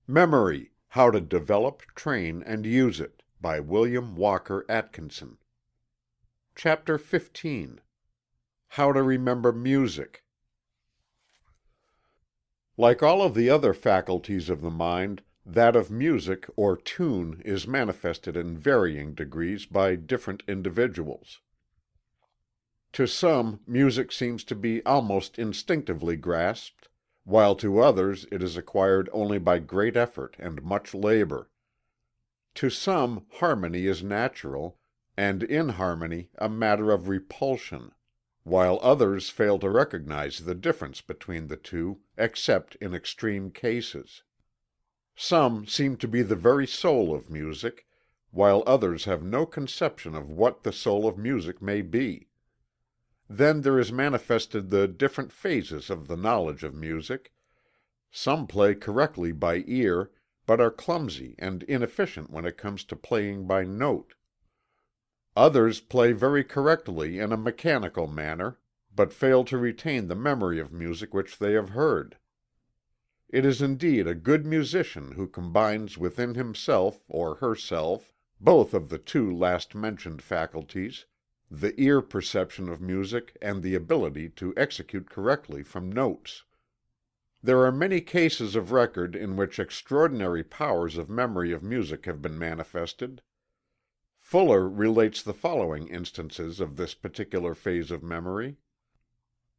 Memory: How to Develop, Train, and Use It, by William Walker Atkinson. Chapter 15. How to Remember Music. Like all of the other faculties of the mind, that of music or tune is manifested in varying degrees by different individuals. To some, music seems to be almost instinctively grasped, while to others it is acquired only by great effort and much labor. To some, harmony is natural, and inharmony a matter of repulsion, while others fail to recognize the difference between the two, except in extreme cases. Some seem to be the very soul of music, while others have no conception of what the soul of music may be. Then there is manifested the different phases of the knowledge of music. Some play correctly by ear, but are clumsy and inefficient when it comes to playing by note. Others play very correctly in a mechanical manner, but fail to retain the memory of music which they have heard. It is indeed a good musician who combines within himself or herself both of the two last mentioned faculties, the ear perception of music and the ability to execute correctly from notes. There are many cases of record in which extraordinary powers of memory of music have been manifested. Fuller relates the following instances of this particular phase of memory.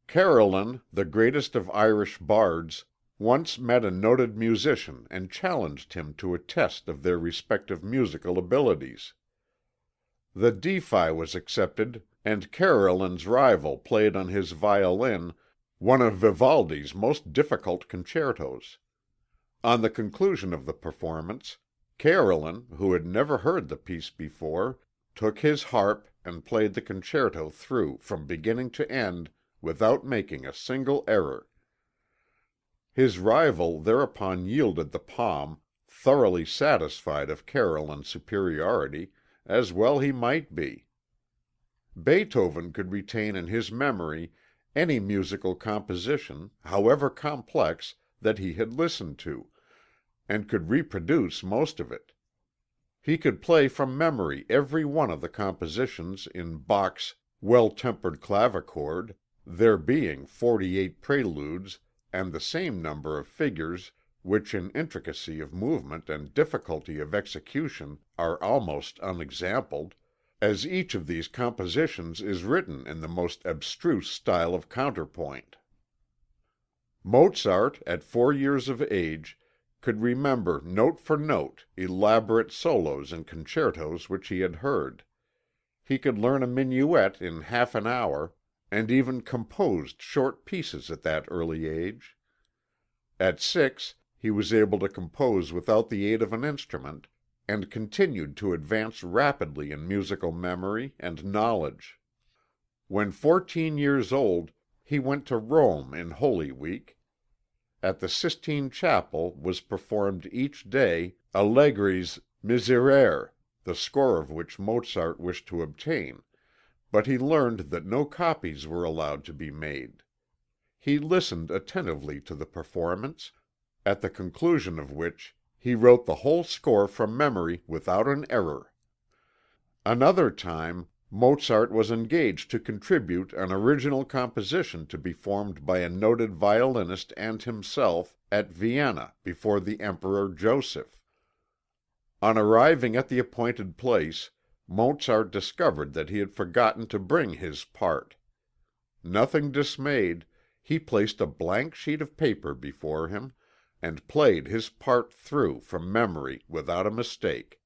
Carolan, the greatest of Irish bards, once met a noted musician and challenged him to a test of their respective musical abilities. The defi was accepted, and Carolan's rival played on his violin one of Vivaldi's most difficult concertos. On the conclusion of the performance, Carolan, who had never heard the piece before, took his harp and played the concerto through from beginning to end without making a single error. His rival thereupon yielded the palm, thoroughly satisfied of Carolan's superiority, as well he might be. Beethoven could retain in his memory any musical composition, however complex, that he had listened to, and could reproduce most of it. He could play from memory every one of the compositions in Bach's Well-Tempered Clavichord, there being 48 preludes and the same number of figures which in intricacy of movement and difficulty of execution are almost unexampled, as each of these compositions is written in the most abstruse style of counterpoint. Mozart, at 4 years of age, could remember note for note elaborate solos in concertos which he had heard. He could learn a minuet in half an hour, and even composed short pieces at that early age. At 6, he was able to compose without the aid of an instrument, and continued to advance rapidly in musical memory and knowledge. When 14 years old, he went to Rome in Holy Week. At the Sistine Chapel was performed each day Allegri's Miserere, the score of which Mozart wished to obtain, but he learned that no copies were allowed to be made. He listened attentively to the performance, at the conclusion of which he wrote the whole score from memory without an error. Another time, Mozart was engaged to contribute an original composition to be formed by a noted violinist and himself at Vienna before the Emperor Joseph. On arriving at the appointed place, Mozart discovered that he had forgotten to bring his part. Nothing dismayed, he placed a blank sheet of paper before him, and played his part through from memory without a mistake.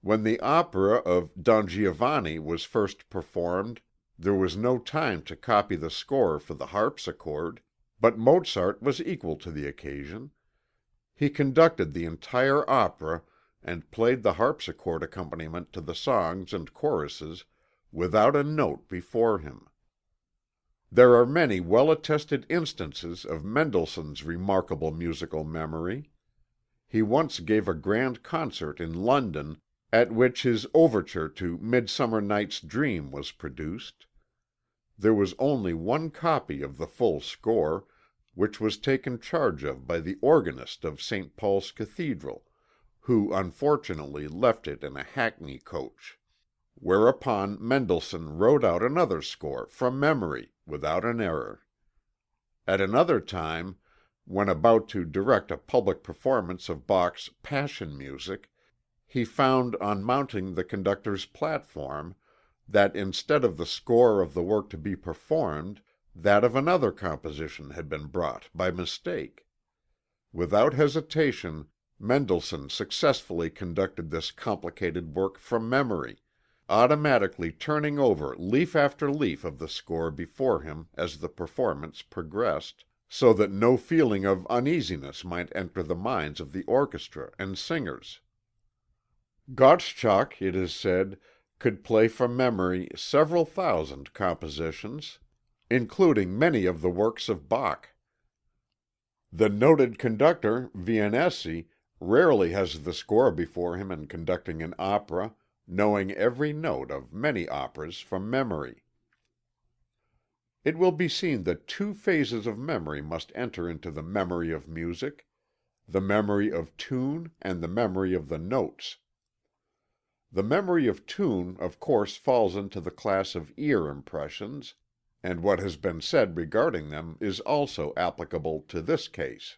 When the opera of Don Giovanni was first performed, there was no time to copy the score for the harpsichord, but Mozart was equal to the occasion. He conducted the entire opera, and played the harpsichord accompaniment to the songs and choruses without a note before him. There are many well-attested instances of Mendelssohn's remarkable musical memory. He once gave a grand concert in London, at which his overture to Midsummer Night's Dream was produced. There was only one copy of the full score, which was taken charge of by the organist of St. Paul's Cathedral, who unfortunately left it in a hackney coach. Whereupon Mendelssohn wrote out another score from memory, without an error. At another time, when about to direct a public performance of Bach's Passion Music, he found on mounting the conductor's platform that instead of the score of the work to be performed, that of another composition had been brought by mistake. Without hesitation, Mendelssohn successfully conducted this complicated work from memory, automatically turning over leaf after leaf of the score before him as the performance progressed, so that no feeling of uneasiness might enter the minds of the orchestra and singers. Gottschalk, it is said, could play from memory several thousand compositions, including many of the works of Bach. The noted conductor, Viennesi, rarely has the score before him in conducting an opera, knowing every note of many operas from memory. It will be seen that two phases of memory must enter into the memory of music: the memory of tune and the memory of the notes. The memory of tune of course falls into the class of ear impressions, and what has been said regarding them is also applicable to this case.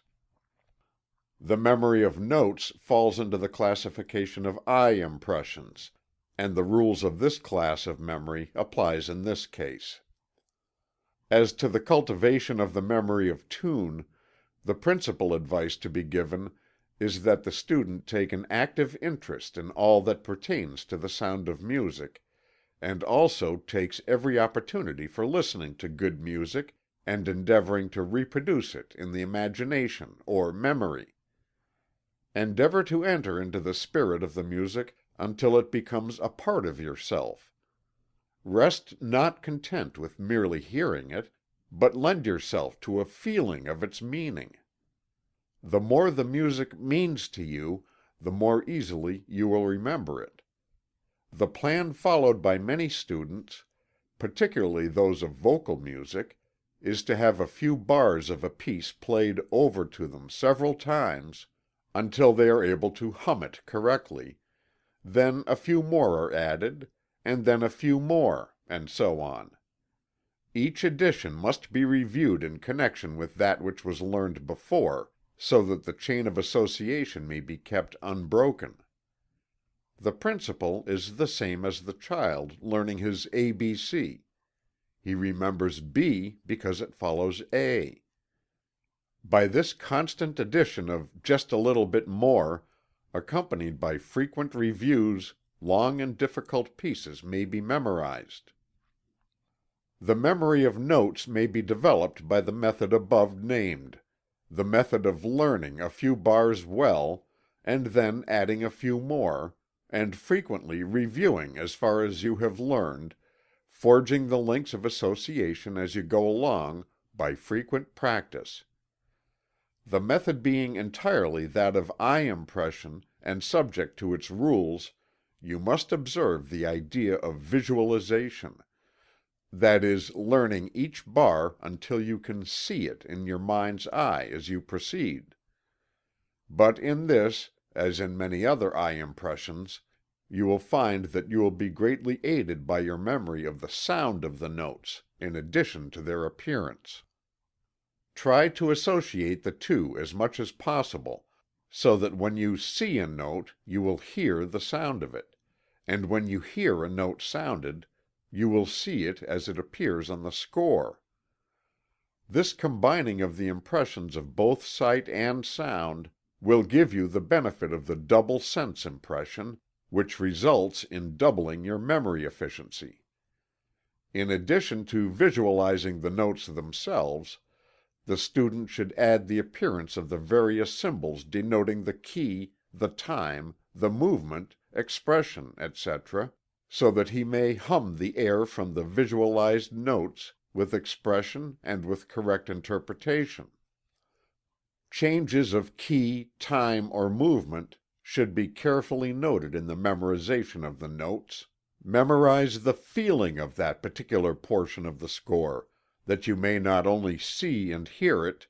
The memory of notes falls into the classification of eye impressions, and the rules of this class of memory applies in this case. As to the cultivation of the memory of tune, the principal advice to be given is that the student take an active interest in all that pertains to the sound of music, and also takes every opportunity for listening to good music and endeavoring to reproduce it in the imagination or memory. Endeavor to enter into the spirit of the music until it becomes a part of yourself. Rest not content with merely hearing it, but lend yourself to a feeling of its meaning. The more the music means to you, the more easily you will remember it. The plan followed by many students, particularly those of vocal music, is to have a few bars of a piece played over to them several times until they are able to hum it correctly, then a few more are added, and then a few more, and so on. Each edition must be reviewed in connection with that which was learned before, so that the chain of association may be kept unbroken. The principle is the same as the child learning his ABC. He remembers B because it follows A. By this constant addition of just a little bit more, accompanied by frequent reviews, long and difficult pieces may be memorized. The memory of notes may be developed by the method above named, the method of learning a few bars well, and then adding a few more, and frequently reviewing as far as you have learned, forging the links of association as you go along by frequent practice. The method being entirely that of eye impression and subject to its rules, you must observe the idea of visualization, that is, learning each bar until you can see it in your mind's eye as you proceed. But in this, as in many other eye impressions, you will find that you will be greatly aided by your memory of the sound of the notes, in addition to their appearance. Try to associate the two as much as possible, so that when you see a note you will hear the sound of it, and when you hear a note sounded, you will see it as it appears on the score. This combining of the impressions of both sight and sound will give you the benefit of the double sense impression, which results in doubling your memory efficiency. In addition to visualizing the notes themselves, the student should add the appearance of the various symbols denoting the key, the time, the movement, expression, etc., so that he may hum the air from the visualized notes with expression and with correct interpretation. Changes of key, time, or movement should be carefully noted in the memorization of the notes. Memorize the feeling of that particular portion of the score, that you may not only see and hear it,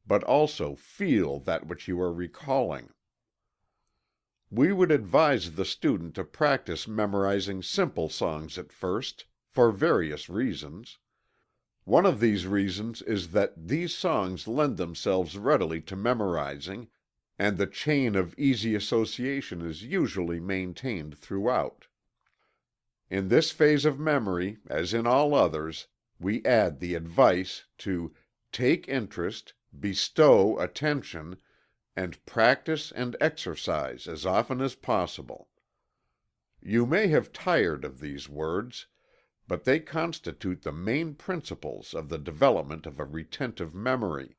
but also feel that which you are recalling. We would advise the student to practice memorizing simple songs at first, for various reasons. One of these reasons is that these songs lend themselves readily to memorizing, and the chain of easy association is usually maintained throughout. In this phase of memory, as in all others, we add the advice to take interest, bestow attention, and practice and exercise as often as possible. You may have tired of these words, but they constitute the main principles of the development of a retentive memory.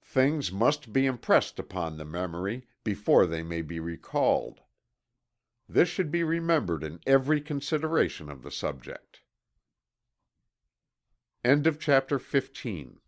Things must be impressed upon the memory before they may be recalled. This should be remembered in every consideration of the subject. End of chapter 15.